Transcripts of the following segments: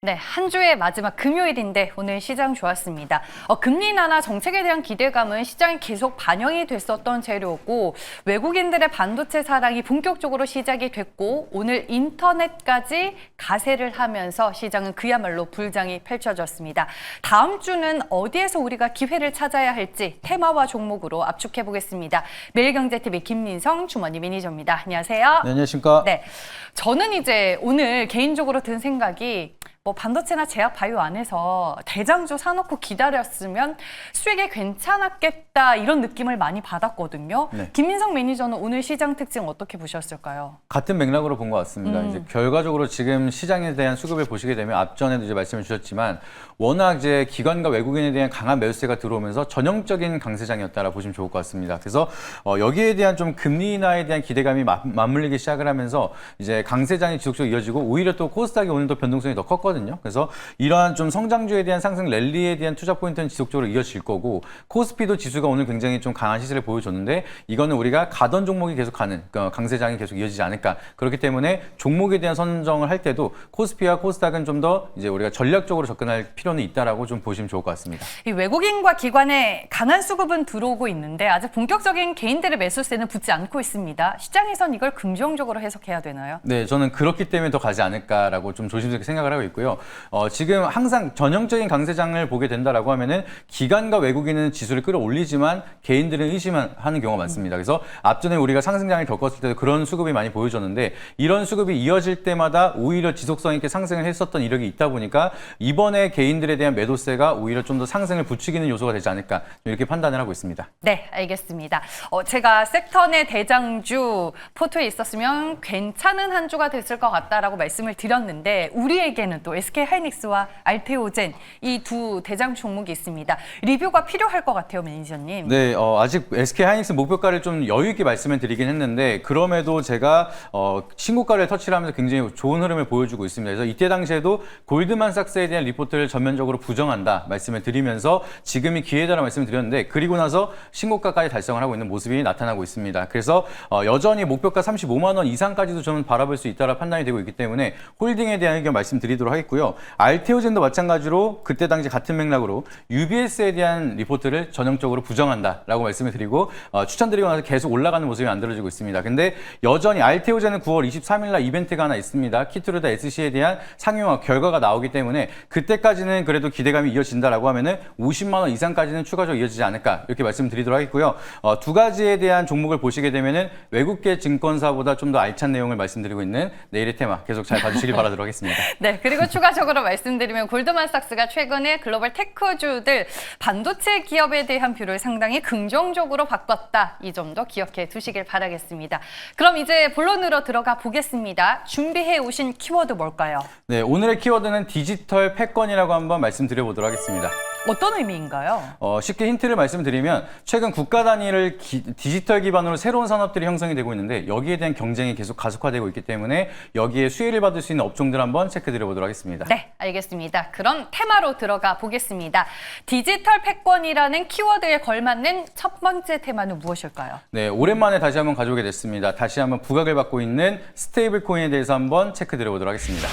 네, 한 주의 마지막 금요일인데 오늘 시장 좋았습니다. 금리 인하나 정책에 대한 기대감은 시장에 계속 반영이 됐었던 재료고 외국인들의 반도체 사랑이 본격적으로 시작이 됐고 오늘 인터넷까지 가세를 하면서 시장은 그야말로 불장이 펼쳐졌습니다. 다음 주는 어디에서 우리가 기회를 찾아야 할지 테마와 종목으로 압축해 보겠습니다. 매일경제TV 김민성 주머니 매니저입니다. 안녕하세요. 네, 안녕하십니까? 네, 저는 이제 오늘 개인적으로 든 생각이 반도체나 제약 바이오 안에서 대장주 사놓고 기다렸으면 수익이 괜찮았겠다 이런 느낌을 많이 받았거든요. 네. 김민성 매니저는 오늘 시장 특징 어떻게 보셨을까요? 같은 맥락으로 본 것 같습니다. 이제 결과적으로 지금 시장에 대한 수급을 보시게 되면 앞전에도 이제 말씀을 주셨지만 워낙 이제 기관과 외국인에 대한 강한 매수세가 들어오면서 전형적인 강세장이었다라 보시면 좋을 것 같습니다. 그래서 여기에 대한 좀 금리 인하에 대한 기대감이 맞물리기 시작을 하면서 이제 강세장이 지속적으로 이어지고 오히려 또 코스닥이 오늘도 변동성이 더 컸거든요. 그래서 이러한 좀 성장주에 대한 상승 랠리에 대한 투자 포인트는 지속적으로 이어질 거고 코스피도 지수가 오늘 굉장히 좀 강한 시세를 보여줬는데 이거는 우리가 가던 종목이 계속 가는 강세장이 계속 이어지지 않을까. 그렇기 때문에 종목에 대한 선정을 할 때도 코스피와 코스닥은 좀 더 이제 우리가 전략적으로 접근할 필요는 있다라고 좀 보시면 좋을 것 같습니다. 이 외국인과 기관의 강한 수급은 들어오고 있는데 아직 본격적인 개인들의 매수세는 붙지 않고 있습니다. 시장에선 이걸 긍정적으로 해석해야 되나요? 네, 저는 그렇기 때문에 더 가지 않을까라고 좀 조심스럽게 생각을 하고 있고요. 지금 항상 전형적인 강세장을 보게 된다라고 하면은 기관과 외국인은 지수를 끌어올리지만 개인들은 의심하는 경우가 많습니다. 그래서 앞전에 우리가 상승장을 겪었을 때도 그런 수급이 많이 보여줬는데 이런 수급이 이어질 때마다 오히려 지속성 있게 상승을 했었던 이력이 있다 보니까 이번에 개인들에 대한 매도세가 오히려 좀 더 상승을 부추기는 요소가 되지 않을까 이렇게 판단을 하고 있습니다. 네, 알겠습니다. 제가 섹터 내 대장주 포트에 있었으면 괜찮은 한 주가 됐을 것 같다라고 말씀을 드렸는데 우리에게는 또 SK하이닉스와 알테오젠 이 두 대장 종목이 있습니다. 리뷰가 필요할 것 같아요, 매니저님. 네, 아직 SK하이닉스 목표가를 좀 여유 있게 말씀을 드리긴 했는데 그럼에도 제가 신고가를 터치를 하면서 굉장히 좋은 흐름을 보여주고 있습니다. 그래서 이때 당시에도 골드만삭스에 대한 리포트를 전면적으로 부정한다 말씀을 드리면서 지금이 기회다라는 말씀을 드렸는데 그리고 나서 신고가까지 달성을 하고 있는 모습이 나타나고 있습니다. 그래서 여전히 목표가 35만 원 이상까지도 저는 바라볼 수 있다라 판단이 되고 있기 때문에 홀딩에 대한 의견 말씀드리도록 하겠고요. 알테오젠도 마찬가지로 그때 당시 같은 맥락으로 UBS에 대한 리포트를 전형적으로 부정한다라고 말씀을 드리고 추천드리고 나서 계속 올라가는 모습이 만들어지고 있습니다. 근데 여전히 알테오젠은 9월 23일 날 이벤트가 하나 있습니다. 키트루다 SC에 대한 상용화 결과가 나오기 때문에 그때까지는 그래도 기대감이 이어진다라고 하면은 50만 원 이상까지는 추가적으로 이어지지 않을까 이렇게 말씀드리도록 하겠고요. 두 가지에 대한 종목을 보시게 되면은 외국계 증권사보다 좀 더 알찬 내용을 말씀드리고 있는 내일의 테마 계속 잘 봐주시길 바라도록 하겠습니다. 네, 그리고 추가적으로 말씀드리면 골드만삭스가 최근에 글로벌 테크주들 반도체 기업에 대한 뷰를 상당히 긍정적으로 바꿨다. 이 점도 기억해 두시길 바라겠습니다. 그럼 이제 본론으로 들어가 보겠습니다. 준비해 오신 키워드 뭘까요? 네, 오늘의 키워드는 디지털 패권이라고 한번 말씀드려보도록 하겠습니다. 어떤 의미인가요? 쉽게 힌트를 말씀드리면 최근 국가 단위를 디지털 기반으로 새로운 산업들이 형성이 되고 있는데 여기에 대한 경쟁이 계속 가속화되고 있기 때문에 여기에 수혜를 받을 수 있는 업종들 한번 체크드려보도록 하겠습니다. 네, 알겠습니다. 그럼 테마로 들어가 보겠습니다. 디지털 패권이라는 키워드에 걸맞는 첫 번째 테마는 무엇일까요? 네, 오랜만에 다시 한번 가져오게 됐습니다. 다시 한번 부각을 받고 있는 스테이블 코인에 대해서 한번 체크드려보도록 하겠습니다.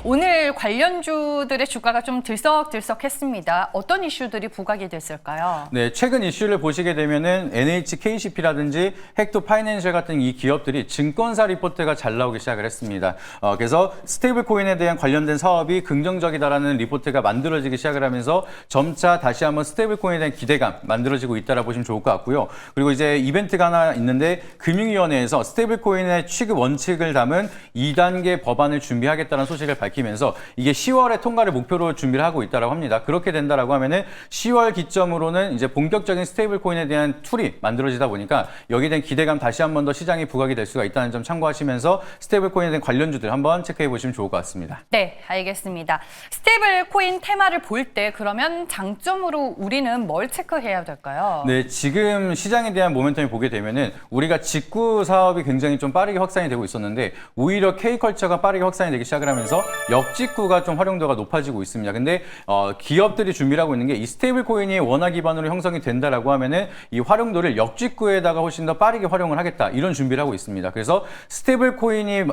오늘 관련주들의 주가가 좀 들썩들썩했습니다. 어떤 이슈들이 부각이 됐을까요? 네, 최근 이슈를 보시게 되면은 NHKCP라든지 헥토 파이낸셜 같은 이 기업들이 증권사 리포트가 잘 나오기 시작을 했습니다. 그래서 스테이블 코인에 대한 관련된 사업이 긍정적이다라는 리포트가 만들어지기 시작을 하면서 점차 다시 한번 스테이블 코인에 대한 기대감 만들어지고 있다라 보시면 좋을 것 같고요. 그리고 이제 이벤트가 하나 있는데 금융위원회에서 스테이블 코인의 취급 원칙을 담은 2단계 법안을 준비하겠다는 소식을 밝히면서 이게 10월에 통과를 목표로 준비를 하고 있다라고 합니다. 그렇게 된다라고 하면은 10월 기점으로는 이제 본격적인 스테이블 코인에 대한 툴이 만들어지다 보니까 여기에 대한 기대감 다시 한 번 더 시장이 부각이 될 수가 있다는 점 참고하시면서 스테이블 코인에 대한 관련주들 한번 체크해 보시면 좋을 것 같습니다. 네, 알겠습니다. 스테이블 코인 테마를 볼 때 그러면 장점으로 우리는 뭘 체크해야 될까요? 네, 지금 시장에 대한 모멘텀을 보게 되면은 우리가 직구 사업이 굉장히 좀 빠르게 확산이 되고 있었는데 오히려 K컬처가 빠르게 확산이 되기 시작을 하면서 역직구가 좀 활용도가 높아지고 있습니다. 근데 기업들이 준비를 하고 얘기하고 있는 게 이 스테이블 코인이 원화 기반으로 형성이 된다라고 하면은 이 활용도를 역직구에다가 훨씬 더 빠르게 활용을 하겠다 이런 준비를 하고 있습니다. 그래서 스테이블 코인이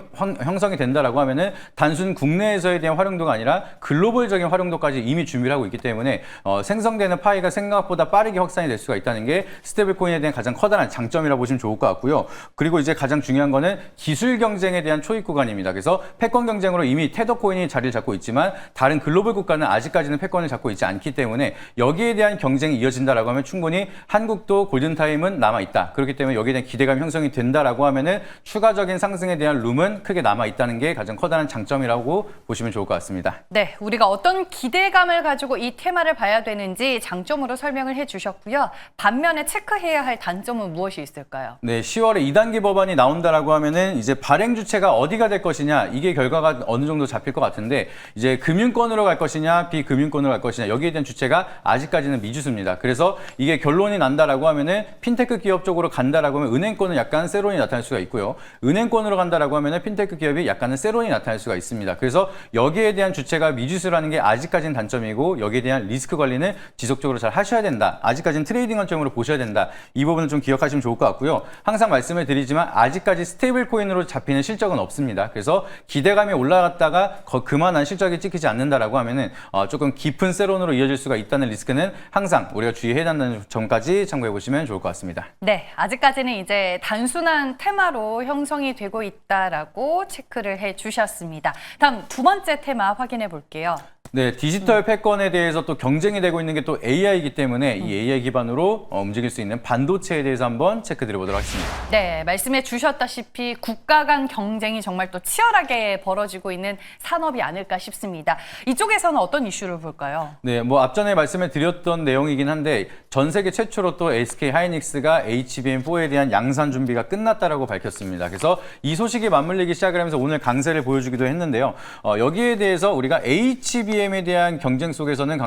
형성이 된다라고 하면은 단순 국내에서에 대한 활용도가 아니라 글로벌적인 활용도까지 이미 준비를 하고 있기 때문에 생성되는 파이가 생각보다 빠르게 확산이 될 수가 있다는 게 스테이블 코인에 대한 가장 커다란 장점이라고 보시면 좋을 것 같고요. 그리고 이제 가장 중요한 거는 기술 경쟁에 대한 초입 구간입니다. 그래서 패권 경쟁으로 이미 테더 코인이 자리를 잡고 있지만 다른 글로벌 국가는 아직까지는 패권을 잡고 있지 않기 때문에 여기에 대한 경쟁이 이어진다라고 하면 충분히 한국도 골든타임은 남아있다. 그렇기 때문에 여기에 대한 기대감이 형성이 된다라고 하면은 추가적인 상승에 대한 룸은 크게 남아있다는 게 가장 커다란 장점이라고 보시면 좋을 것 같습니다. 네, 우리가 어떤 기대감을 가지고 이 테마를 봐야 되는지 장점으로 설명을 해주셨고요. 반면에 체크해야 할 단점은 무엇이 있을까요? 네, 10월에 2단계 법안이 나온다라고 하면은 이제 발행 주체가 어디가 될 것이냐 이게 결과가 어느 정도 잡힐 것 같은데 이제 금융권으로 갈 것이냐 비금융권으로 갈 것이냐 여기에 대한 주체가 아직까지는 미지수입니다. 그래서 이게 결론이 난다라고 하면은 핀테크 기업 쪽으로 간다라고 하면 은행권은 약간 세론이 나타날 수가 있고요. 은행권으로 간다라고 하면은 핀테크 기업이 약간은 세론이 나타날 수가 있습니다. 그래서 여기에 대한 주체가 미지수라는 게 아직까지는 단점이고 여기에 대한 리스크 관리는 지속적으로 잘 하셔야 된다. 아직까지는 트레이딩 관점으로 보셔야 된다. 이 부분을 좀 기억하시면 좋을 것 같고요. 항상 말씀을 드리지만 아직까지 스테이블 코인으로 잡히는 실적은 없습니다. 그래서 기대감이 올라갔다가 그만한 실적이 찍히지 않는다라고 하면은 조금 깊은 세론으로 이어질 수가 있다는 리스크는 항상 우리가 주의해야 한다는 점까지 참고해 보시면 좋을 것 같습니다. 네, 아직까지는 이제 단순한 테마로 형성이 되고 있다라고 체크를 해주셨습니다. 다음 두 번째 테마 확인해 볼게요. 네, 디지털 패권에 대해서 또 경쟁이 되고 있는 게 또 AI이기 때문에 이 AI 기반으로 움직일 수 있는 반도체에 대해서 한번 체크 드려보도록 하겠습니다. 네, 말씀해 주셨다시피 국가 간 경쟁이 정말 또 치열하게 벌어지고 있는 산업이 아닐까 싶습니다. 이쪽에서는 어떤 이슈를 볼까요? 네, 뭐 앞전에 말씀을 드렸던 내용이긴 한데 전 세계 최초로 또 SK 하이닉스가 HBM4에 대한 양산 준비가 끝났다라고 밝혔습니다. 그래서 이 소식이 맞물리기 시작을 하면서 오늘 강세를 보여주기도 했는데요. 여기에 대해서 우리가 HBM에 대한 경쟁 속에서는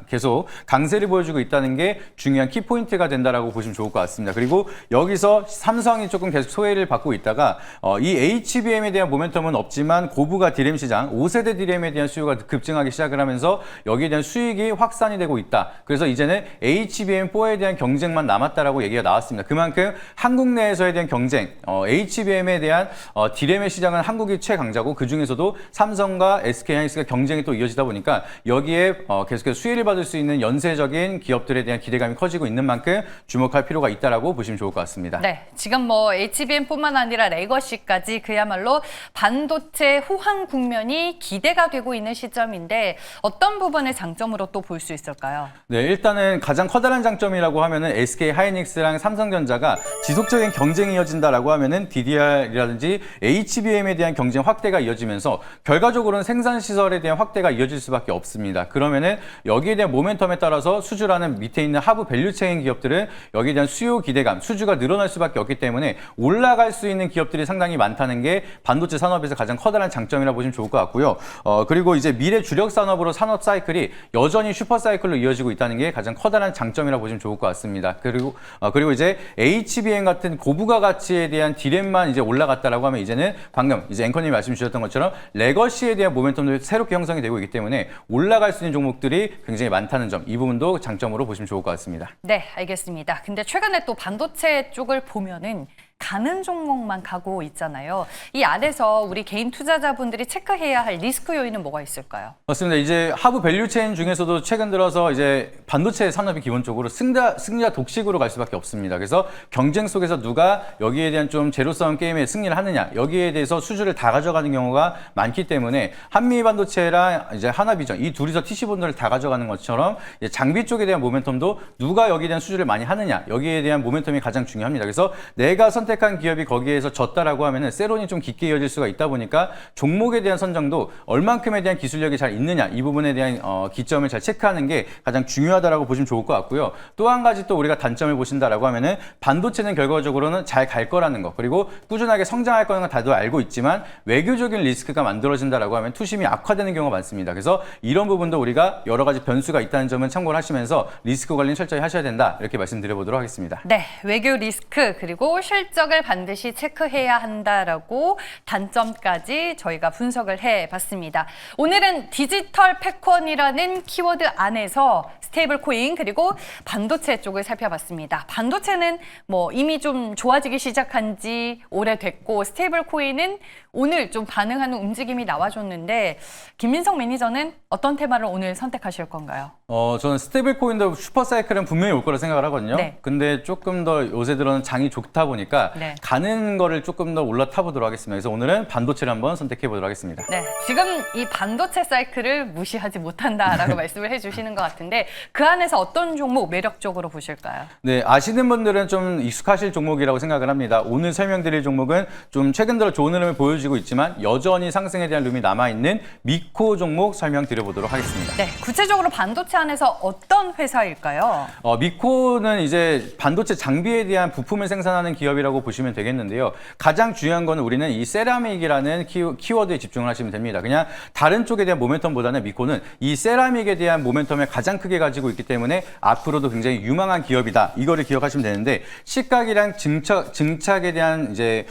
계속 강세를 보여주고 있다는 게 중요한 키포인트가 된다라고 보시면 좋을 것 같습니다. 그리고 여기서 삼성이 조금 계속 소외를 받고 있다가 이 HBM에 대한 모멘텀은 없지만 고부가 디램 시장, 5세대 디램에 대한 수요가 급증하기 시작을 하면서 여기에 대한 수익이 확산이 되고 있다. 그래서 이제는 HBM4에 대한 경쟁만 남았다라고 얘기가 나왔습니다. 그만큼 한국 내에서에 대한 경쟁, HBM에 대한 디램의 시장은 한국이 최강자고 그중에서도 삼성과 SK하이닉스가 경쟁이 또 이어지다 보니까 여기에 계속해서 수혜를 받을 수 있는 연쇄적인 기업들에 대한 기대감이 커지고 있는 만큼 주목할 필요가 있다라고 보시면 좋을 것 같습니다. 네, 지금 뭐 HBM뿐만 아니라 레거시까지 그야말로 반도체 호황 국면이 기대가 되고 있는 시점인데 어떤 부분을 장점으로 또 볼 수 있을까요? 네, 일단은 가장 커다란 장점이라고 하면은 SK 하이닉스랑 삼성전자가 지속적인 경쟁이 이어진다라고 하면은 DDR이라든지 HBM에 대한 경쟁 확대가 이어지면서 결과적으로는 생산 시설에 대한 확대가 이어질 수밖에 없습니다. 그러면은 여기에 대한 모멘텀에 따라서 수주라는 밑에 있는 하부 밸류체인 기업들은 여기에 대한 수요 기대감, 수주가 늘어날 수밖에 없기 때문에 올라갈 수 있는 기업들이 상당히 많다는 게 반도체 산업에서 가장 커다란 장점이라고 보시면 좋을 것 같고요. 그리고 이제 미래 주력 산업으로 산업 사이클이 여전히 슈퍼 사이클로 이어지고 있다는 게 가장 커다란 장점이라고 보시면 좋을 것 같습니다. 그리고 이제 HBM 같은 고부가 가치에 대한 디램만 이제 올라갔다라고 하면 이제는 방금 이제 앵커님이 말씀 주셨던 것처럼 레거시에 대한 모멘텀도 새롭게 형성이 되고 있기 때문에 올라갈 수 있는 종목들이 굉장히 많다는 점, 이 부분도 장점으로 보시면 좋을 것 같습니다. 네, 알겠습니다. 근데 최근에 또 반도체 쪽을 보면은 가는 종목만 가고 있잖아요. 이 안에서 우리 개인 투자자분들이 체크해야 할 리스크 요인은 뭐가 있을까요? 맞습니다. 이제 하부 밸류체인 중에서도 최근 들어서 이제 반도체 산업이 기본적으로 승자 독식으로 갈 수밖에 없습니다. 그래서 경쟁 속에서 누가 여기에 대한 좀 제로섬 게임에 승리를 하느냐, 여기에 대해서 수주를 다 가져가는 경우가 많기 때문에 한미 반도체랑 이제 하나비전 이 둘이서 TC본들을 다 가져가는 것처럼 이제 장비 쪽에 대한 모멘텀도 누가 여기에 대한 수주를 많이 하느냐, 여기에 대한 모멘텀이 가장 중요합니다. 그래서 내가 선택한 기업이 거기에서 졌다라고 하면은 세론이 좀 깊게 이어질 수가 있다 보니까 종목에 대한 선정도 얼만큼에 대한 기술력이 잘 있느냐, 이 부분에 대한 기점을 잘 체크하는 게 가장 중요하다라고 보시면 좋을 것 같고요. 또 한 가지 또 우리가 단점을 보신다라고 하면은 반도체는 결과적으로는 잘 갈 거라는 거, 그리고 꾸준하게 성장할 거는 건 다들 알고 있지만 외교적인 리스크가 만들어진다라고 하면 투심이 악화되는 경우가 많습니다. 그래서 이런 부분도 우리가 여러 가지 변수가 있다는 점은 참고를 하시면서 리스크 관리는 철저히 하셔야 된다, 이렇게 말씀드려보도록 하겠습니다. 네, 외교 리스크 그리고 실제 실적을 반드시 체크해야 한다라고 단점까지 저희가 분석을 해봤습니다. 오늘은 디지털 패권이라는 키워드 안에서 스테이블 코인 그리고 반도체 쪽을 살펴봤습니다. 반도체는 뭐 이미 좀 좋아지기 시작한 지 오래됐고 스테이블 코인은 오늘 좀 반응하는 움직임이 나와줬는데 김민석 매니저는 어떤 테마를 오늘 선택하실 건가요? 저는 스테이블 코인도 슈퍼사이클은 분명히 올 거라 생각을 하거든요. 네. 근데 조금 더 요새 들어는 장이 좋다 보니까 네. 가는 거를 조금 더 올라타 보도록 하겠습니다. 그래서 오늘은 반도체를 한번 선택해 보도록 하겠습니다. 네, 지금 이 반도체 사이클을 무시하지 못한다라고 말씀을 해주시는 것 같은데 그 안에서 어떤 종목 매력적으로 보실까요? 네, 아시는 분들은 좀 익숙하실 종목이라고 생각을 합니다. 오늘 설명드릴 종목은 좀 최근 들어 좋은 흐름을 보여주고 있지만 여전히 상승에 대한 룸이 남아있는 미코 종목 설명드려보도록 하겠습니다. 네, 구체적으로 반도체 안에서 어떤 회사일까요? 미코는 이제 반도체 장비에 대한 부품을 생산하는 기업이라고 보시면 되겠는데요. 가장 중요한 거는 우리는 이 세라믹이라는 키워드에 집중을 하시면 됩니다. 그냥 다른 쪽에 대한 모멘텀보다는 미코는 이 세라믹에 대한 모멘텀을 가장 크게 가지고 있기 때문에 앞으로도 굉장히 유망한 기업이다. 이거를 기억하시면 되는데 식각이랑 증착에 대한 이제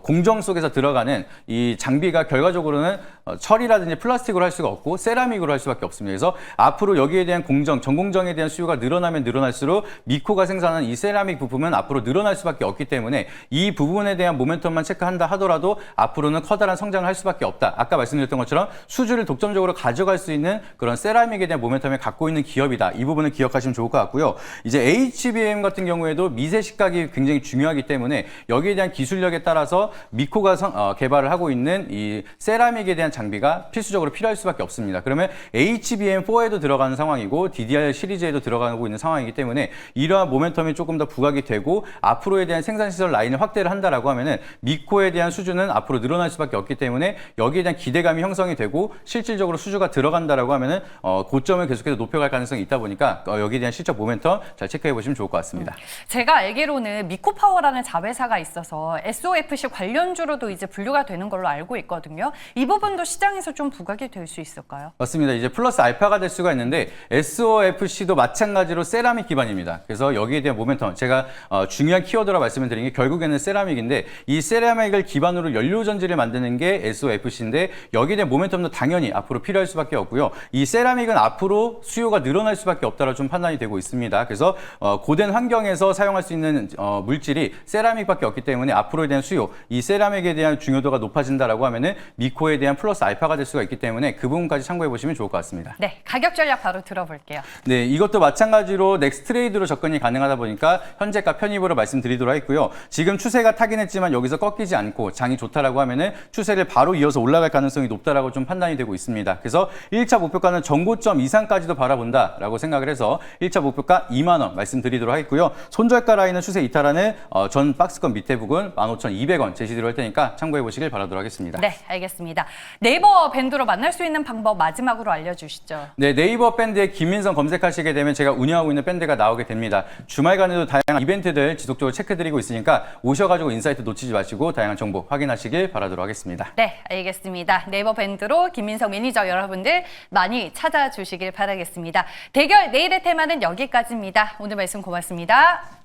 공정 속에서 들어가는 이 장비가 결과적으로는 철이라든지 플라스틱으로 할 수가 없고 세라믹으로 할 수밖에 없습니다. 그래서 앞으로 여기에 대한 전공정에 대한 수요가 늘어나면 늘어날수록 미코가 생산하는 이 세라믹 부품은 앞으로 늘어날 수밖에 없기 때문에 이 부분에 대한 모멘텀만 체크한다 하더라도 앞으로는 커다란 성장을 할 수밖에 없다. 아까 말씀드렸던 것처럼 수주를 독점적으로 가져갈 수 있는 그런 세라믹에 대한 모멘텀을 갖고 있는 기업이다. 이 부분을 기억하시면 좋을 것 같고요. 이제 HBM 같은 경우에도 미세 식각이 굉장히 중요하기 때문에 여기에 대한 기술력에 따라서 미코가 개발을 하고 있는 이 세라믹에 대한 장비가 필수적으로 필요할 수밖에 없습니다. 그러면 HBM4에도 들어가는 상황이고 DDR 시리즈에도 들어가고 있는 상황이기 때문에 이러한 모멘텀이 조금 더 부각이 되고 앞으로에 대한 생산시설 라인을 확대를 한다라고 하면은 미코에 대한 수주는 앞으로 늘어날 수밖에 없기 때문에 여기에 대한 기대감이 형성이 되고 실질적으로 수주가 들어간다라고 하면은 고점을 계속해서 높여갈 가능성이 있다 보니까 여기에 대한 실적 모멘텀 잘 체크해 보시면 좋을 것 같습니다. 제가 알기로는 미코파워라는 자회사가 있어서 SOFC 관련주로도 이제 분류가 되는 걸로 알고 있거든요. 이 부분도 시장에서 좀 부각이 될 수 있을까요? 맞습니다. 이제 플러스 알파가 될 수가 있는데 SOFC도 마찬가지로 세라믹 기반입니다. 그래서 여기에 대한 모멘텀 제가 중요한 키워드라 말씀을 드린 게 결국에는 세라믹인데 이 세라믹을 기반으로 연료 전지를 만드는 게 SOFC인데 여기에 대한 모멘텀도 당연히 앞으로 필요할 수밖에 없고요. 이 세라믹은 앞으로 수요가 늘어날 수밖에 없다라 좀 판단이 되고 있습니다. 그래서 고된 환경에서 사용할 수 있는 물질이 세라믹밖에 없기 때문에 앞으로에 대한 수요, 이 세라믹에 대한 중요도가 높아진다라고 하면은 미코에 대한 플러스 알파가 될 수가 있기 때문에 그 부분까지 참고해 보시면 좋을 것 같습니다. 네, 가격 전략 바로 들어볼게요. 네, 이것도 마찬가지로 넥스 트레이드로 접근이 가능하다 보니까 현재가 편입으로 말씀드리도록 하겠고요. 지금 추세가 타긴 했지만 여기서 꺾이지 않고 장이 좋다라고 하면은 추세를 바로 이어서 올라갈 가능성이 높다라고 좀 판단이 되고 있습니다. 그래서 1차 목표가는 전고점 이상까지도 바라본다라고 생각을 해서 1차 목표가 2만 원 말씀드리도록 하겠고요. 손절가 라인은 추세 이탈하는 전 박스권 밑에 부분 15,200원 제시드로 할 테니까 참고해 보시길 바라도록 하겠습니다. 네, 알겠습니다. 네이버 밴드로 만날 수 있는 방법 마지막으로 알려주시죠. 네, 네이버 밴드에 김민성 검색하시게 되면 제가 운영하고 있는 밴드가 나오게 됩니다. 주말간에도 다양한 이벤트들 지속적으로 체크드리고 있으니까 오셔가지고 인사이트 놓치지 마시고 다양한 정보 확인하시길 바라도록 하겠습니다. 네, 알겠습니다. 네이버 밴드로 김민석 매니저 여러분들 많이 찾아주시길 바라겠습니다. 대결 내일의 테마는 여기까지입니다. 오늘 말씀 고맙습니다.